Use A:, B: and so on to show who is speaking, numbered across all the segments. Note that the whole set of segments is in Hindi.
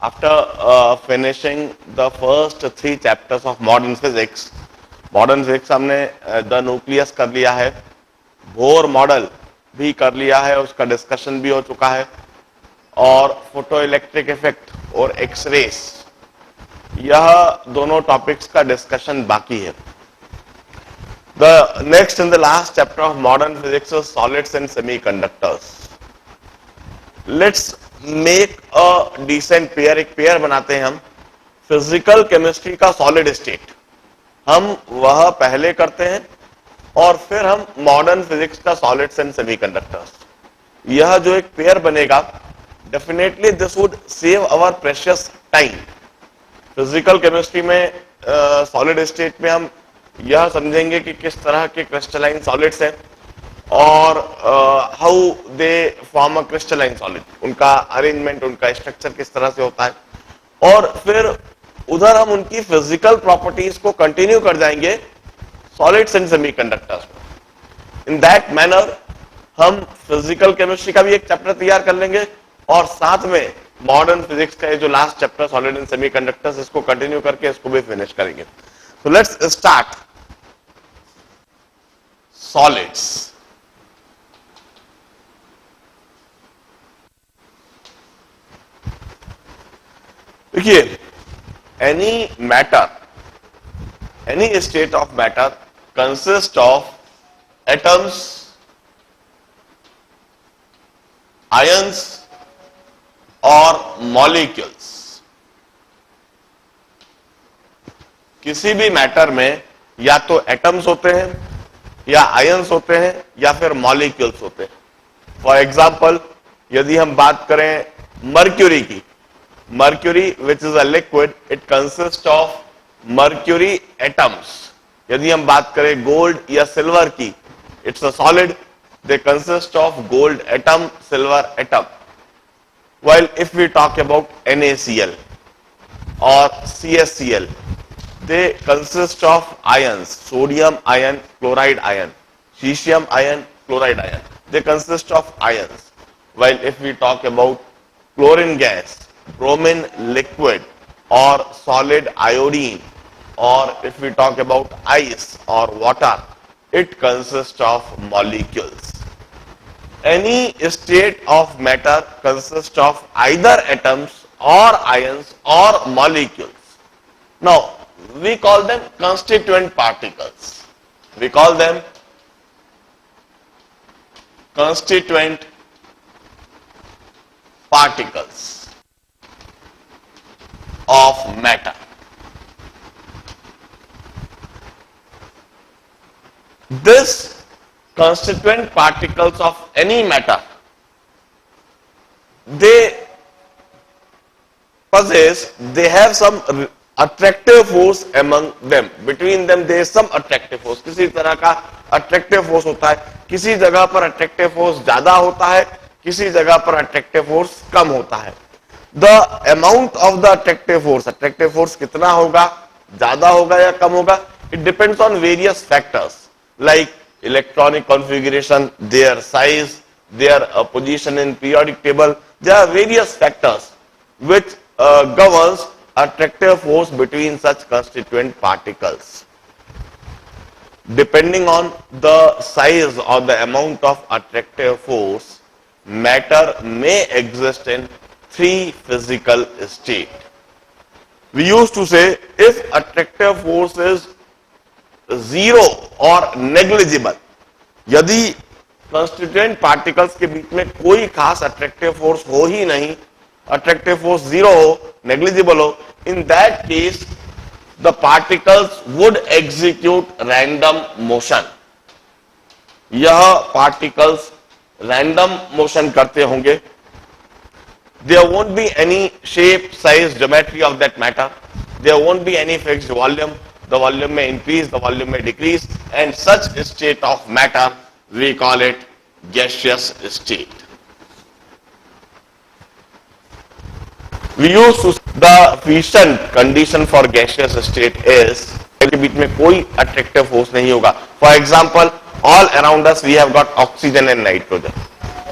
A: after finishing the first 3 chapters of modern physics हमने द न्यूक्लियस कर लिया है, बोर मॉडल भी कर लिया है, उसका डिस्कशन भी हो चुका है, और फोटो इलेक्ट्रिक इफेक्ट और एक्सरेस, यह दोनों टॉपिक्स का डिस्कशन बाकी है. The next in the last chapter of modern physics is solids and semiconductors. Let's make a decent pair. एक पेयर बनाते हैं हम. फिजिकल केमिस्ट्री का सॉलिड स्टेट हम वह पहले करते हैं, और फिर हम मॉडर्न फिजिक्स का सॉलिड्स एंड सेमीकंडक्टर्स. यह जो एक पेयर बनेगा, definitely this would save our precious time. Physical chemistry में सॉलिड स्टेट में हम यह समझेंगे कि किस तरह के क्रिस्टलाइन सॉलिड्स हैं और how they form a crystalline solid, उनका अरेंजमेंट, उनका स्ट्रक्चर किस तरह से होता है, और फिर उधर हम उनकी फिजिकल प्रॉपर्टीज को कंटिन्यू कर जाएंगे सॉलिड्स एंड सेमीकंडक्टर्स में. इन दैट मैनर हम फिजिकल केमिस्ट्री का भी एक चैप्टर तैयार कर लेंगे, और साथ में मॉडर्न फिजिक्स का ये जो last chapter solid and semiconductors, इसको कंटिन्यू करके इसको भी फिनिश करेंगे. सो लेट्स स्टार्ट. सॉलिड्स. देखिए, any matter, any state of matter consists of atoms, ions और molecules. किसी भी मैटर में या तो एटम्स होते हैं, या आयंस होते हैं, या फिर मॉलिक्यूल्स होते हैं. फॉर एग्जाम्पल, यदि हम बात करें मर्क्यूरी की, mercury which is a liquid, it consists of mercury atoms. यदि हम बात करें गोल्ड या सिल्वर की, it's a solid, they consist of gold atom, silver atom. While if we talk about NaCl or CaCl, they consist of ions, sodium ion, chloride ion, cesium ion, chloride ion. They consist of ions. While if we talk about chlorine gas, bromine liquid or solid iodine, or if we talk about ice or water, it consists of molecules. Any state of matter consists of either atoms or ions or molecules. Now, we call them constituent particles. We call them constituent particles of matter. This constituent particles of any matter, they have some attractive force among them. Between them there is some attractive force. किसी तरह का attractive force होता है. किसी जगह पर attractive force ज्यादा होता है, किसी जगह पर attractive force कम होता है. The amount of the attractive force कितना होगा, ज्यादा होगा या कम होगा, it depends on various factors like electronic configuration, their size, their position in periodic table. There are various factors which governs attractive force between such constituent particles. Depending on the size or the amount of attractive force, matter may exist in 3 physical states. We used to say if attractive force is 0 or negligible, यदि constituent particles के बीच में कोई खास attractive force हो ही नहीं, attractive force 0 हो, negligible हो, in that case the particles would execute random motion. यह particles random motion करते होंगे. There won't be any shape, size, geometry of that matter. There won't be any fixed volume. The volume may increase, the volume may decrease, and such state of matter we call it gaseous state. We use to the fission condition for gaseous state is के बीच में कोई attractive force नहीं होगा. For example, all around us we have got oxygen and nitrogen.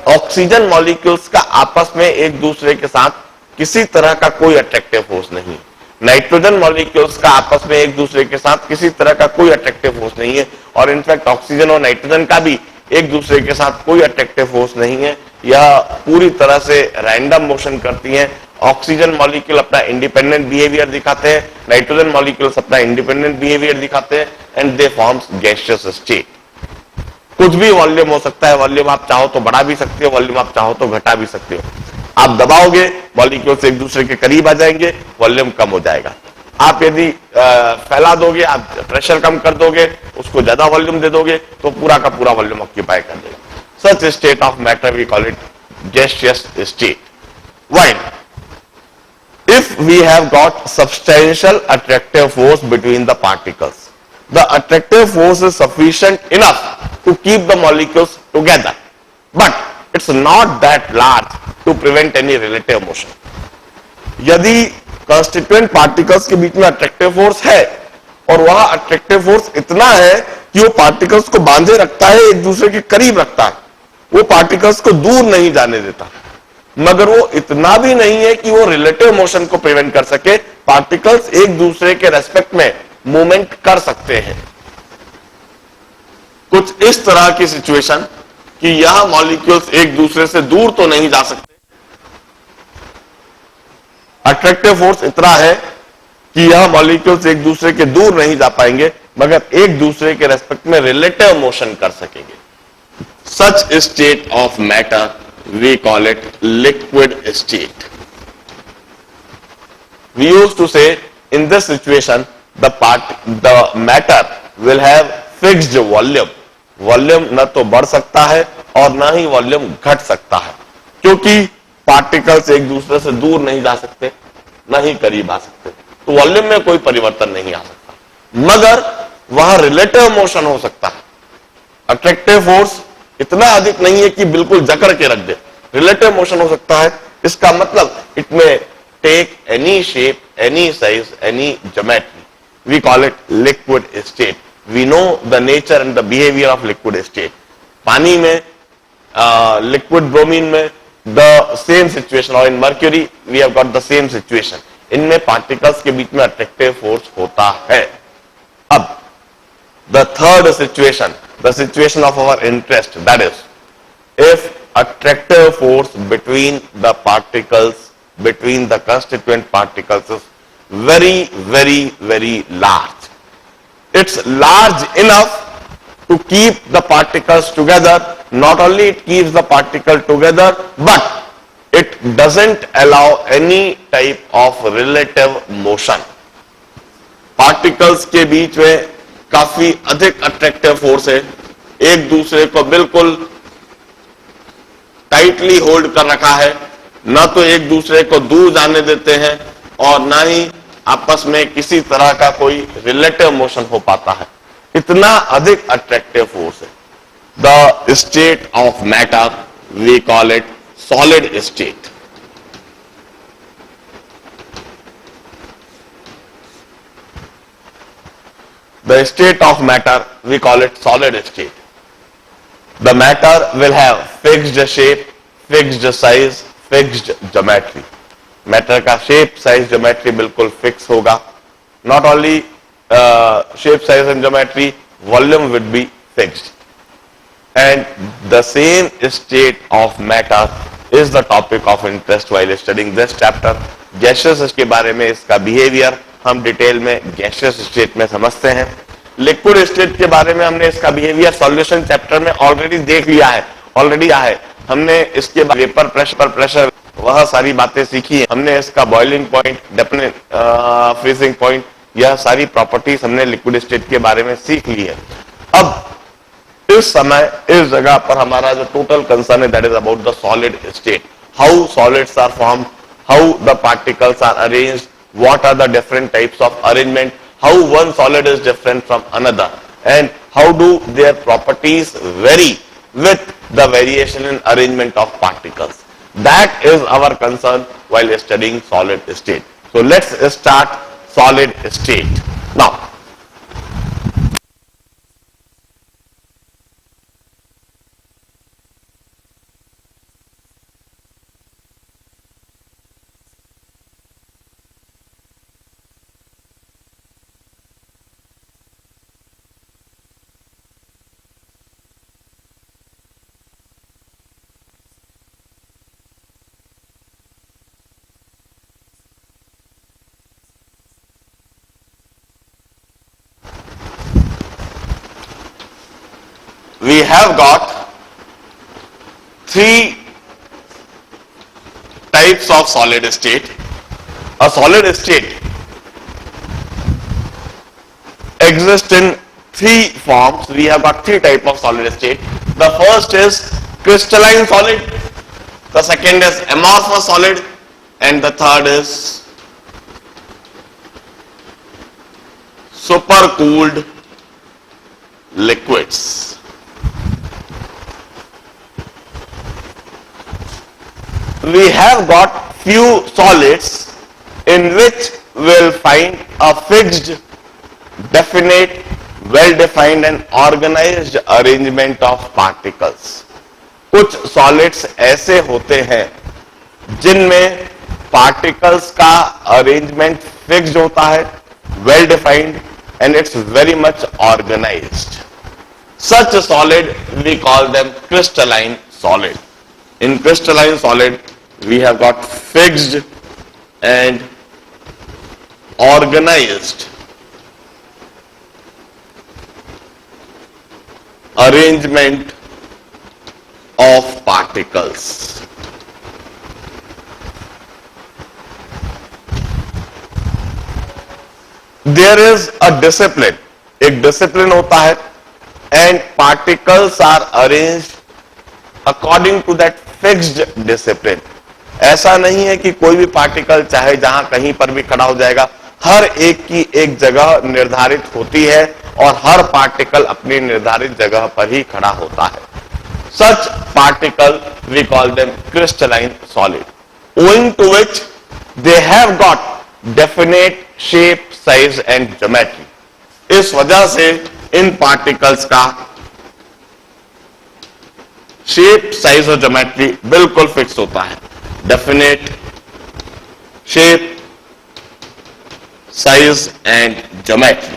A: Oxygen molecules का आपस में एक दूसरे के साथ किसी तरह का कोई अट्रैक्टिव फोर्स नहीं। नाइट्रोजन मॉलिक्यूल्स का आपस में एक दूसरे के साथ किसी तरह का कोई अट्रैक्टिव फोर्स नहीं है, और इनफैक्ट ऑक्सीजन और नाइट्रोजन का भी एक दूसरे के साथ कोई अट्रैक्टिव फोर्स नहीं है। यह पूरी तरह से रैंडम मोशन करती हैं। ऑक्सीजन मॉलिक्यूल अपना इंडिपेंडेंट बिहेवियर दिखाते हैं, नाइट्रोजन मॉलिक्यूल्स अपना इंडिपेंडेंट बिहेवियर दिखाते हैं, and they forms gaseous state. कुछ भी वॉल्यूम हो सकता है, वॉल्यूम आप चाहो तो बढ़ा भी सकते हो, वॉल्यूम आप चाहो तो घटा भी सकते हो। आप दबाओगे, मॉलिक्यूल्स एक दूसरे के करीब आ जाएंगे, वॉल्यूम कम हो जाएगा। आप यदि फैला दोगे, आप प्रेशर कम कर दोगे, उसको ज्यादा वॉल्यूम दे दोगे, तो पूरा का पूरा वॉल्यूम ऑक्यूपाई कर देगा। Such state of matter we call it gaseous state. Why? If we have got substantial attractive force between the particles, the attractive force is sufficient enough to keep the molecules together, but it's not that large to prevent any relative motion. यदि constituent particles के बीच में attractive force है और वह attractive force इतना है कि वो particles को बांधे रखता है, एक दूसरे के करीब रखता है, वो particles को दूर नहीं जाने देता, मगर वो इतना भी नहीं है कि वो रिलेटिव मोशन को प्रिवेंट कर सके। पार्टिकल्स एक दूसरे के रेस्पेक्ट में मूवमेंट कर सकते हैं। कुछ इस तरह की सिचुएशन कि यह मॉलिक्यूल्स एक दूसरे से दूर तो नहीं जा सकते, अट्रैक्टिव फोर्स इतना है कि यह मॉलिक्यूल्स एक दूसरे के दूर नहीं जा पाएंगे, मगर एक दूसरे के रेस्पेक्ट में रिलेटिव मोशन कर सकेंगे। सच state of matter we call it liquid state. We used to say in this situation the matter will have fixed volume. Volume न तो बढ़ सकता है और न ही वॉल्यूम घट सकता है, क्योंकि पार्टिकल्स एक दूसरे से दूर नहीं जा सकते, न ही करीब आ सकते, तो वॉल्यूम में कोई परिवर्तन नहीं आ सकता, मगर वह रिलेटिव मोशन हो सकता है। अट्रैक्टिव फोर्स इतना अधिक नहीं है कि बिल्कुल जकड़ के रख दे, रिलेटिव मोशन हो सकता है। इसका मतलब it may take any shape, any size, any geometry. We call it liquid state. We know the nature and the behaviour of liquid state. पानी में, लिक्विड ब्रोमीन में द सेम सिचुएशन, और in mercury we have got the same situation. इनमें पार्टिकल्स के बीच में अट्रैक्टिव फोर्स होता है। अब the third situation, the situation of our interest, that is if attractive force between the particles, between the constituent particles is very large. It's large enough to keep the particles together. Not only it keeps the particle together, but it doesn't allow any type of relative motion. Particles के बीच में काफी अधिक अट्रैक्टिव फोर्स है, एक दूसरे को बिल्कुल टाइटली होल्ड कर रखा है, न तो एक दूसरे को दूर जाने देते हैं और न ही आपस में किसी तरह का कोई रिलेटिव मोशन हो पाता है। इतना अधिक अट्रैक्टिव फोर्स है। The state of matter we call it solid state. The state of matter, we call it solid state. The matter will have fixed shape, fixed size, fixed geometry. Matter का shape, size, geometry बिल्कुल fix होगा. Not only shape, size and geometry, volume would be fixed. And the same state of matter is the topic of interest while studying this chapter. Gaseous के बारे में, इसका behavior हम डिटेल में गैसियस स्टेट में समझते हैं। लिक्विड स्टेट के बारे में हमने इसका बिहेवियर सॉल्यूशन चैप्टर में ऑलरेडी देख लिया है, ऑलरेडी है। हमने इसके वेपर प्रेशर वह सारी बातें सीखी है। हमने इसका boiling point, definite freezing point, यह सारी प्रॉपर्टीज हमने लिक्विड स्टेट के बारे में सीख ली है। अब इस समय इस जगह पर हमारा जो टोटल कंसर्न है that is about the solid state. How solids are formed, how the particles are arranged, what are the different types of arrangement, how one solid is different from another, and how do their properties vary with the variation in arrangement of particles. That is our concern while studying solid state. So let's start solid state. Now we have got three types of solid state. A solid state exists in three forms. We have got three types of solid state. The first is crystalline solid, the second is amorphous solid, and the third is supercooled liquids. We have got few solids in which we'll find a fixed, definite, well-defined and organized arrangement of particles. कुछ सॉलिड्स ऐसे होते हैं जिनमें पार्टिकल्स का अरेंजमेंट फिक्स्ड होता है, well defined and it's very much organised. Such a solid we call them crystalline solid. In crystalline solid we have got fixed and organized arrangement of particles. There is a discipline, एक discipline होता है and particles are arranged according to that fixed discipline. ऐसा नहीं है कि कोई भी पार्टिकल चाहे जहां कहीं पर भी खड़ा हो जाएगा, हर एक की एक जगह निर्धारित होती है और हर पार्टिकल अपनी निर्धारित जगह पर ही खड़ा होता है. Such particle we call them crystalline solid, owing to which they have got definite shape, size and geometry. इस वजह से इन पार्टिकल्स का शेप, साइज और ज्योमेट्री बिल्कुल फिक्स होता है. Definite shape, size and geometry.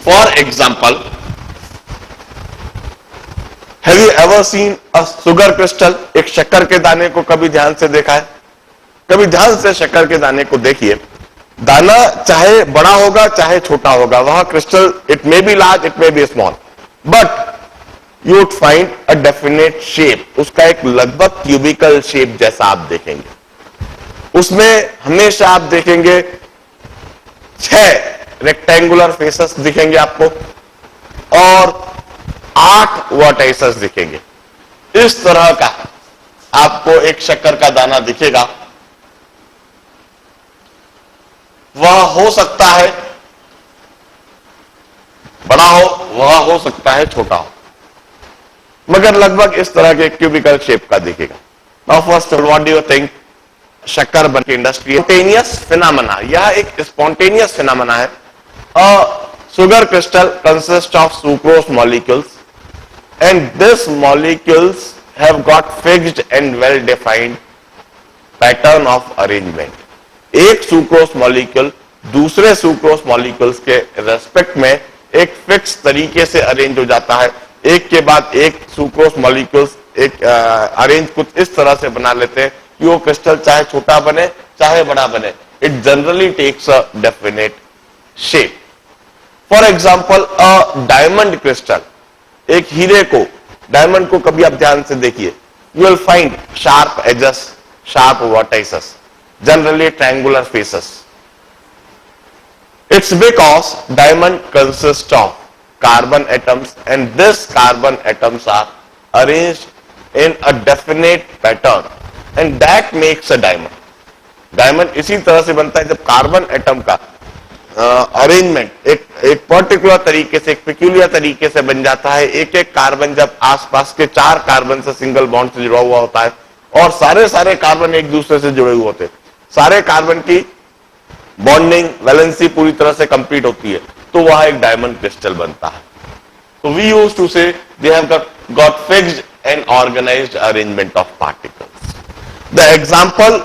A: For example, have you ever seen a sugar crystal? एक शक्कर के दाने को कभी ध्यान से देखा है? कभी ध्यान से शक्कर के दाने को देखिए. दाना चाहे बड़ा होगा चाहे छोटा होगा, वह crystal it may be large, it may be small, but you would find a definite shape. उसका एक लगभग क्यूबिकल शेप जैसा आप देखेंगे. उसमें हमेशा आप देखेंगे 6 रेक्टेंगुलर फेसेस दिखेंगे आपको और 8 वर्टाइसेस दिखेंगे. इस तरह का आपको एक शक्कर का दाना दिखेगा. वह हो सकता है बड़ा हो, वह हो सकता है छोटा हो, मगर लगभग इस तरह के क्यूबिकल शेप का दिखेगा. Now first what do you think? शक्कर बन की इंडस्ट्री स्पॉन्टेनियस फिनोमेना. यह एक स्पॉन्टेनियस फिनोमेना है. Sugar crystal consist of sucrose molecules and these molecules have got fixed and well defined pattern of arrangement. एक सुक्रोज मॉलिक्यूल दूसरे सुक्रोज मॉलिक्यूल्स के रेस्पेक्ट में एक फिक्स तरीके से अरेंज हो जाता है. एक के बाद एक सुक्रोज मॉलिक्यूल्स एक अरेंज कुछ इस तरह से बना लेते हैं कि वो क्रिस्टल चाहे छोटा बने चाहे बड़ा बने, it generally takes a definite shape. For example, a diamond crystal, एक हीरे को, डायमंड को कभी आप ध्यान से देखिए, you will find sharp edges, sharp vertices, generally triangular faces. It's because diamond consists of carbon atoms and these carbon atoms are arranged in a definite pattern and that makes a diamond. Diamond इसी तरह से बनता है जब कार्बन एटम का अरेंजमेंट एक पर्टिकुलर तरीके से, एक पेक्यूलियर तरीके से बन जाता है. एक एक कार्बन जब आसपास के 4 कार्बन से सिंगल बॉन्ड से जुड़ा हुआ होता है और सारे कार्बन एक दूसरे से जुड़े हुए होते हैं, सारे कार्बन की बॉन्डिंग वैलेंसी पूरी तरह से कंप्लीट होती है, तो वह एक डायमंड क्रिस्टल बनता है. तो we used to say they have got fixed and organised arrangement of particles. The example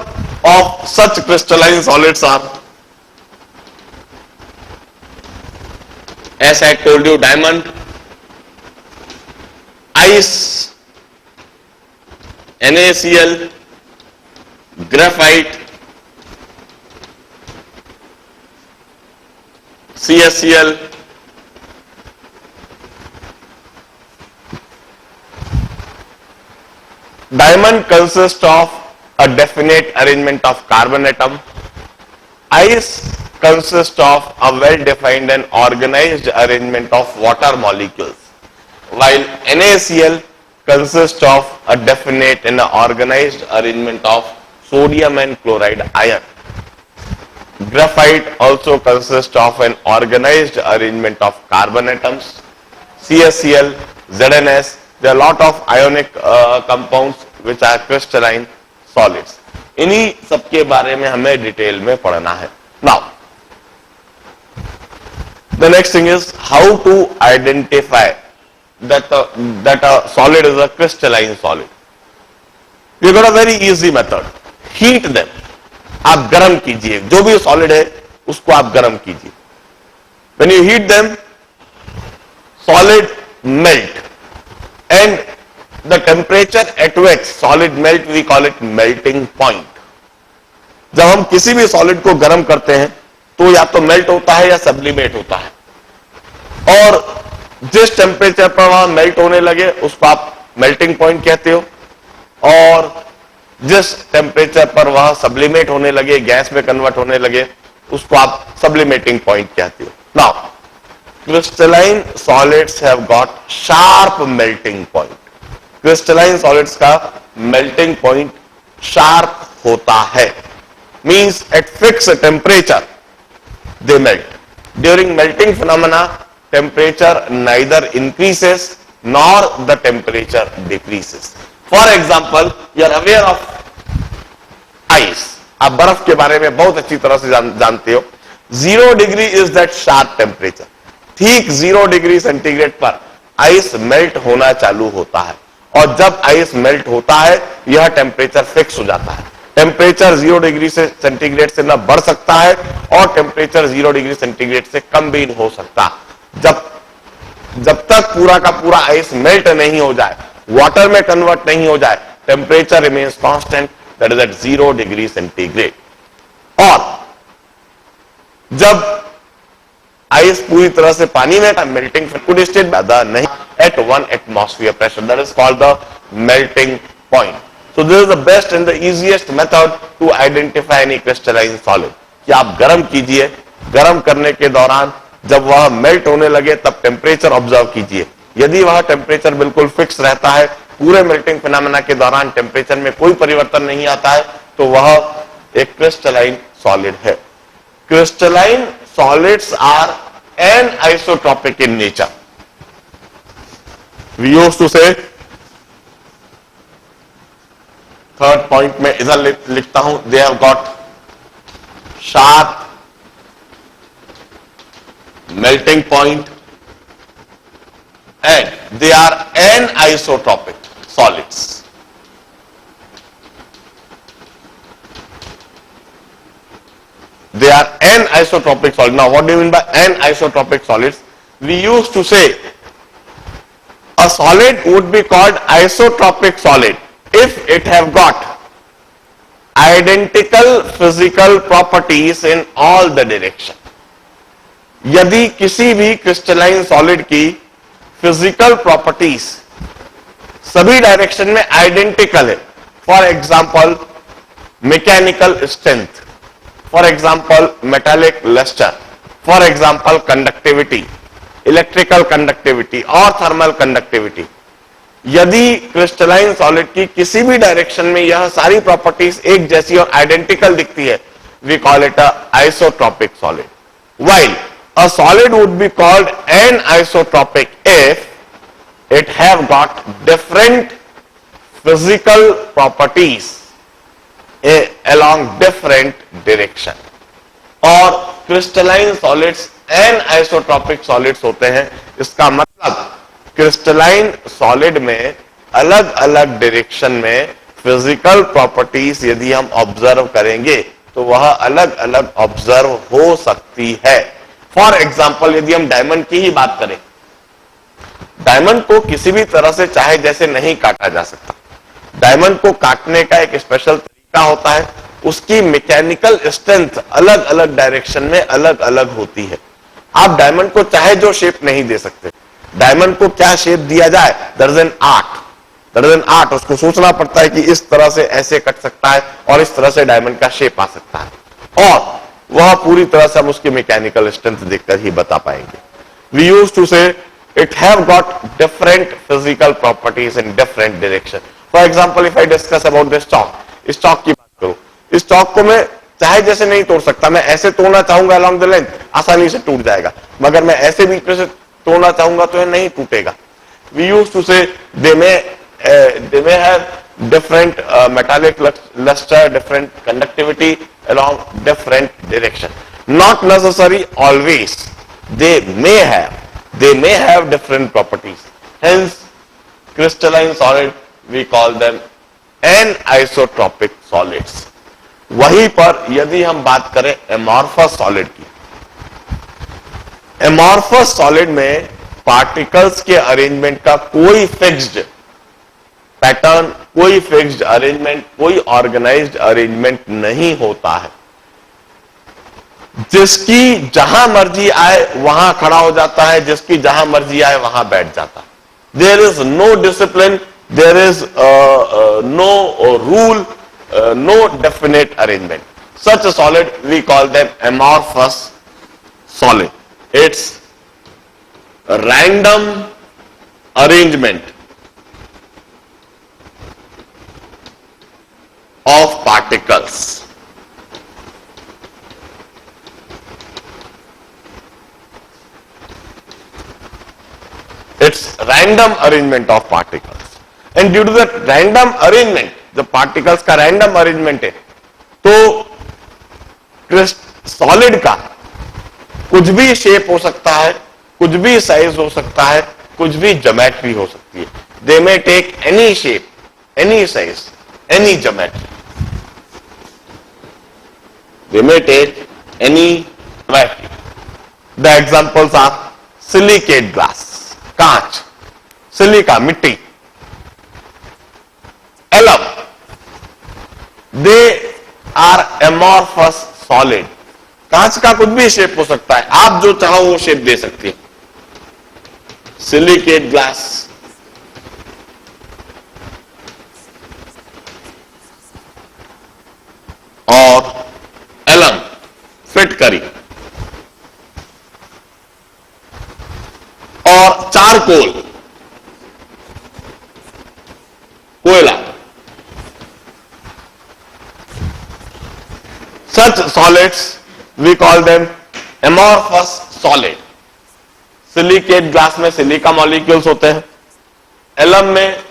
A: of such crystalline solids are, as I told you, diamond, ice, NaCl, graphite, CaCl, Diamond consists of a definite arrangement of carbon atom. Ice consists of a well-defined and organized arrangement of water molecules, while NaCl consists of a definite and organized arrangement of sodium and chloride ion. Graphite also consists of an organized arrangement of carbon atoms. CaCl, ZnS, there are a lot of ionic compounds which are crystalline solids. इन्हीं सबके बारे में हमें डिटेल में पढ़ना है. Now, the next thing is how to identify that a solid is a crystalline solid. We got a very easy method. Heat them. आप गर्म कीजिए, जो भी सॉलिड है उसको आप गर्म कीजिए. When you heat them, solid melt, and the temperature at which solid melt, we call it melting point. जब हम किसी भी सॉलिड को गर्म करते हैं तो या तो मेल्ट होता है या सब्लिमेट होता है, और जिस टेम्परेचर पर वह मेल्ट होने लगे उसको आप मेल्टिंग पॉइंट कहते हो, और जिस टेम्परेचर पर वह सब्लिमेट होने लगे, गैस में कन्वर्ट होने लगे, उसको आप सब्लिमेटिंग पॉइंट कहते हो. Now, crystalline solids have got sharp melting point. Crystalline solids का मेल्टिंग पॉइंट शार्प होता है. Means at fix temperature they melt. During melting phenomena temperature neither increases nor the temperature decreases. For example, you are aware of ice. आप बर्फ के बारे में बहुत अच्छी तरह से जानते हो. 0 degree is that sharp temperature. ठीक 0 डिग्री सेंटीग्रेड पर आइस मेल्ट होना चालू होता है, और जब आइस मेल्ट होता है यह टेम्परेचर फिक्स हो जाता है. टेम्परेचर 0 डिग्री से सेंटीग्रेड से न बढ़ सकता है और टेम्परेचर 0 डिग्री सेंटीग्रेड से कम भी हो सकता. जब तक पूरा का पूरा आइस मेल्ट नहीं हो जाए, वाटर में कन्वर्ट नहीं हो जाए, temperature remains constant, that is at 0 degree centigrade. और जब आइस पूरी तरह से पानी में मेल्टिंग लिक्विड स्टेट ज्यादा नहीं, at 1 atmosphere pressure, that is called the melting point. So this is the best and the easiest method to identify any crystalline solid. कि आप गर्म कीजिए, गर्म करने के दौरान जब वह मेल्ट होने लगे तब टेम्परेचर ऑब्जर्व कीजिए. यदि वह टेम्परेचर बिल्कुल फिक्स रहता है, पूरे मेल्टिंग फिनोमेना के दौरान टेम्परेचर में कोई परिवर्तन नहीं आता है, तो वह एक क्रिस्टलाइन सॉलिड है. Crystalline solids are anisotrophic in nature. We used to say, third point में इधर लिखता हूं, they have got sharp melting point and they are anisotropic solids. They are anisotropic solids. Now, what do you mean by anisotropic solids? We used to say a solid would be called isotropic solid if it have got identical physical properties in all the direction. यदि किसी भी क्रिस्टलाइन सॉलिड की फिजिकल प्रॉपर्टीज सभी डायरेक्शन में आइडेंटिकल है, for example mechanical strength, for example metallic lustre, for example conductivity, electrical conductivity और थर्मल कंडक्टिविटी. यदि क्रिस्टलाइन सॉलिड की किसी भी डायरेक्शन में यह सारी प्रॉपर्टीज एक जैसी और आइडेंटिकल दिखती है, we call it a isotropic solid. While a solid would be called anisotropic if it have got different physical properties along different direction. और क्रिस्टलाइन सॉलिड्स एनिसोट्रॉपिक सॉलिड्स होते हैं. इसका मतलब क्रिस्टलाइन सॉलिड में अलग अलग डायरेक्शन में फिजिकल प्रॉपर्टीज यदि हम ऑब्जर्व करेंगे तो वह अलग अलग ऑब्जर्व हो सकती है. फॉर एग्जाम्पल, यदि हम डायमंड की ही बात करें, डायमंड को किसी भी तरह से चाहे जैसे नहीं काटा जा सकता. डायमंड को काटने का एक स्पेशल तरीका होता है. उसकी मैकेनिकल स्ट्रेंथ अलग अलग डायरेक्शन में अलग अलग होती है. आप डायमंड को चाहे जो शेप नहीं दे सकते. डायमंड को क्या शेप दिया जाए, that is an art. That is an art. उसको सोचना पड़ता है कि इस तरह से ऐसे कट सकता है और इस तरह से डायमंड का शेप आ सकता है, और वह पूरी तरह से हम उसकी मैकेनिकल स्ट्रेंथ देखकर ही बता पाएंगे। वी यूज टू से it have got different physical properties in different direction. For example if I discuss about this chalk, इस चॉक की बात करूं, इस चॉक को मैं चाहे जैसे नहीं तोड़ सकता, मैं ऐसे तोड़ना चाहूंगा अलोंग द लेंथ, आसानी से टूट जाएगा, मगर मैं ऐसे बीच में से तोड़ना चाहूंगा तो यह नहीं टूटेगा। We use to say they may have different metallic luster, different conductivity along different direction. Not necessary always. They may have different properties. Hence, crystalline solid we call them anisotropic solids. वहीं पर यदि हम बात करें amorphous solid की, amorphous solid में पार्टिकल्स के अरेंजमेंट का कोई फिक्स्ड पैटर्न, कोई फिक्स्ड अरेंजमेंट, कोई ऑर्गेनाइज्ड अरेंजमेंट नहीं होता है। जिसकी जहां मर्जी आए वहां खड़ा हो जाता है, जिसकी जहां मर्जी आए वहां बैठ जाता है। There is no discipline, there is no rule, no definite arrangement. Such solid we call them amorphous solid. It's random arrangement of particles. It's random arrangement of particles, and due to that random arrangement, the particles का random arrangement है, तो सॉलिड का कुछ भी शेप हो सकता है, कुछ भी साइज हो सकता है, कुछ भी ज्योमेट्री हो सकती है। They may take any shape, any size, any geometry, they may take any geometry. The examples are silicate glass, कांच, सिलिका मिट्टी, alum, they are amorphous solid. कांच का कुछ भी शेप हो सकता है, आप जो चाहो वो शेप दे सकती है। सिलिकेट ग्लास, और एलम फिट करी, और चारकोल, कोयला। Such solids we call them amorphous solid. Silicate glass में सिलिका मॉलिक्यूल्स होते हैं, एलम में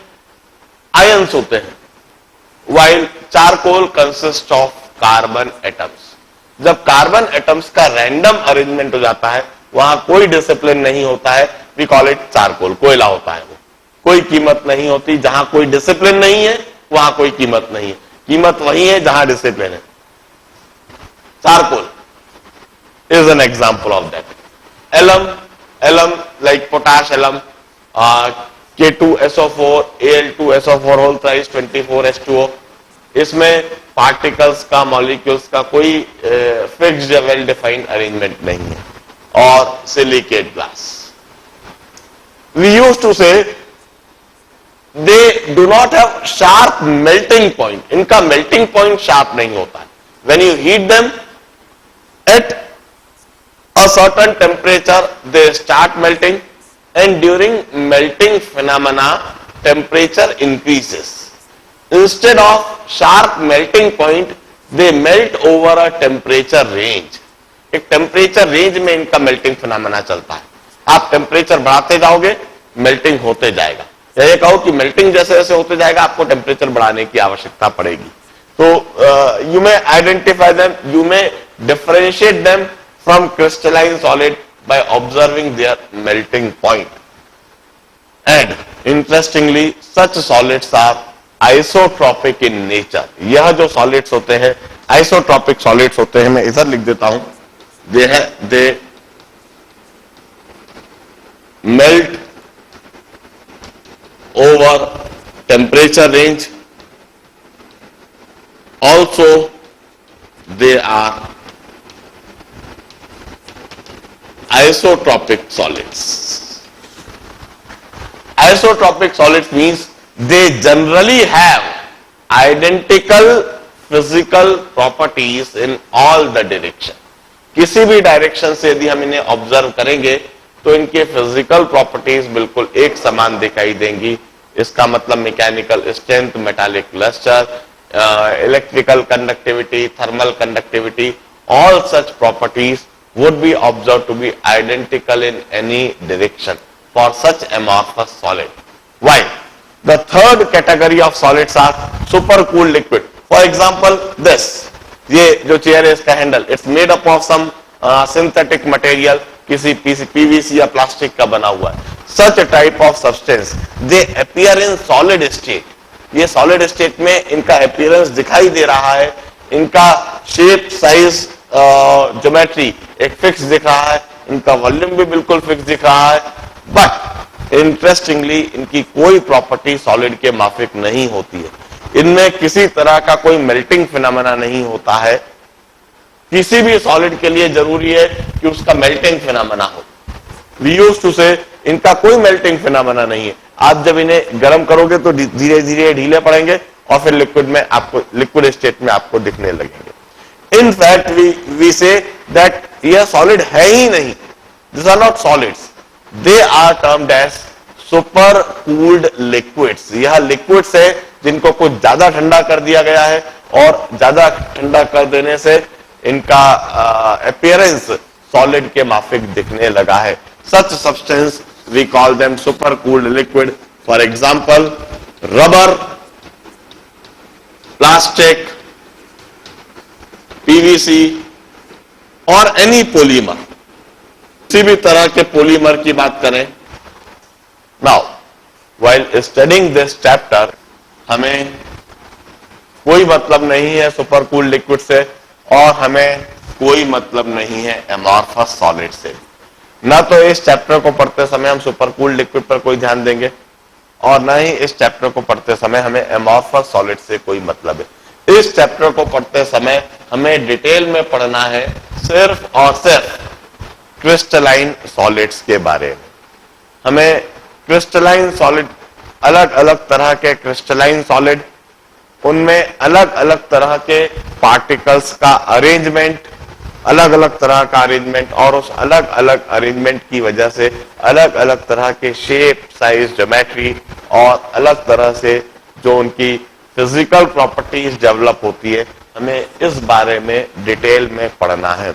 A: आयंस होते हैं, while charcoal consist of carbon atoms. जब कार्बन एटम्स का रैंडम अरेंजमेंट हो जाता है, वहां कोई डिसिप्लिन नहीं होता है, वी कॉल इट चारकोल, कोयला होता है वो। कोई कीमत नहीं होती, जहां कोई डिसिप्लिन नहीं है वहां कोई कीमत नहीं है, कीमत वही है जहां डिसिप्लिन है। Charcoal is an example of that. Alum like potash alum, K2SO4, Al2SO4 whole thrice 24H2O. इसमें पार्टिकल्स का, मॉलिक्यूल्स का कोई फिक्स्ड या वेल डिफाइंड अरेंजमेंट नहीं है। और silicate glass, we use to say they do not have sharp melting point, इनका मेल्टिंग पॉइंट शार्प नहीं होता है। When you heat them at a certain temperature, they start melting, and during melting phenomena, temperature increases. Instead of sharp melting point, they melt over a temperature range. एक टेम्परेचर रेंज में इनका मेल्टिंग फिनोमेना चलता है। आप टेम्परेचर बढ़ाते जाओगे, मेल्टिंग होते जाएगा। ये कहो कि मेल्टिंग जैसे जैसे होते जाएगा, आपको टेम्परेचर बढ़ाने की आवश्यकता पड़ेगी। So you may identify them, you may differentiate them from crystalline solid by observing their melting point. And interestingly, such solids are isotropic in nature. यह जो solids होते हैं, isotropic solids होते हैं, मैं इधर लिख देता हूं, they melt over temperature range. Also, they are isotropic solids. Isotropic solids means they generally have identical physical properties in all the direction. किसी भी डायरेक्शन से यदि हम इन्हें ऑब्जर्व करेंगे तो इनके फिजिकल प्रॉपर्टीज बिल्कुल एक समान दिखाई देंगी. इसका मतलब mechanical strength, metallic lustre, electrical conductivity, thermal conductivity, all such properties would be observed to be identical in any direction for such amorphous solid. Why? The third category of solids are supercooled liquid. For example, this, ये जो चेयर है इसका handle, it's made up of some synthetic material, किसी पीवीसी या प्लास्टिक का बना हुआ है. Such a type of substance, they appear in solid state. ये solid state में इनका appearance दिखाई दे रहा है, इनका शेप, साइज, ज्योमेट्री एक फिक्स दिख रहा है, इनका वॉल्यूम भी बिल्कुल फिक्स दिख रहा है. बट इंटरेस्टिंगली इनकी कोई प्रॉपर्टी सॉलिड के माफिक नहीं होती है. इनमें किसी तरह का कोई मेल्टिंग फिनोमेना नहीं होता है. किसी भी सॉलिड के लिए जरूरी है कि उसका मेल्टिंग फिनोमेना हो. वी यूज्ड टू से इनका कोई मेल्टिंग फिनोमेना नहीं है. आप जब इन्हें गर्म करोगे तो धीरे धीरे ढीले पड़ेंगे और फिर लिक्विड में आपको, लिक्विड स्टेट में आपको दिखने लगेंगे. In fact, we say that यह सॉलिड है ही नहीं. These are not solids. They are termed as super cooled liquids. यह लिक्विड्स है जिनको कुछ ज्यादा ठंडा कर दिया गया है और ज्यादा ठंडा कर देने से इनका अपीयरेंस सॉलिड के माफिक दिखने लगा है. Such substance we call them super cooled liquid. For example, rubber, plastic, PVC और एनी पॉलीमर. किसी भी तरह के पॉलीमर की बात करें. Now while studying this chapter हमें कोई मतलब नहीं है सुपर कूल्ड लिक्विड से और हमें कोई मतलब नहीं है एमॉर्फस सॉलिड से. ना तो इस चैप्टर को पढ़ते समय हम सुपर कूल्ड लिक्विड पर कोई ध्यान देंगे और ना ही इस चैप्टर को पढ़ते समय हमें एमॉर्फस सॉलिड से कोई मतलब है. इस चैप्टर को पढ़ते समय हमें डिटेल में पढ़ना है सिर्फ और सिर्फ क्रिस्टलाइन सॉलिड्स के बारे में. हमें क्रिस्टलाइन सॉलिड, अलग अलग तरह के क्रिस्टलाइन सॉलिड, उनमें अलग अलग तरह के पार्टिकल्स का अरेंजमेंट, अलग अलग तरह का अरेंजमेंट और उस अलग अलग अरेंजमेंट की वजह से अलग अलग तरह के शेप, साइज, ज्योमेट्री और अलग तरह से जो उनकी फिजिकल प्रॉपर्टीज डेवलप होती है, हमें इस बारे में डिटेल में पढ़ना है.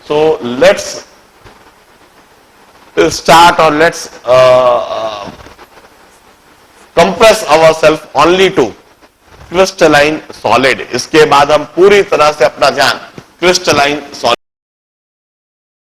A: सो लेट्स स्टार्ट और let's compress ourselves only to crystalline solid. इसके बाद हम पूरी तरह से अपना ध्यान क्रिस्टलाइन सॉलिड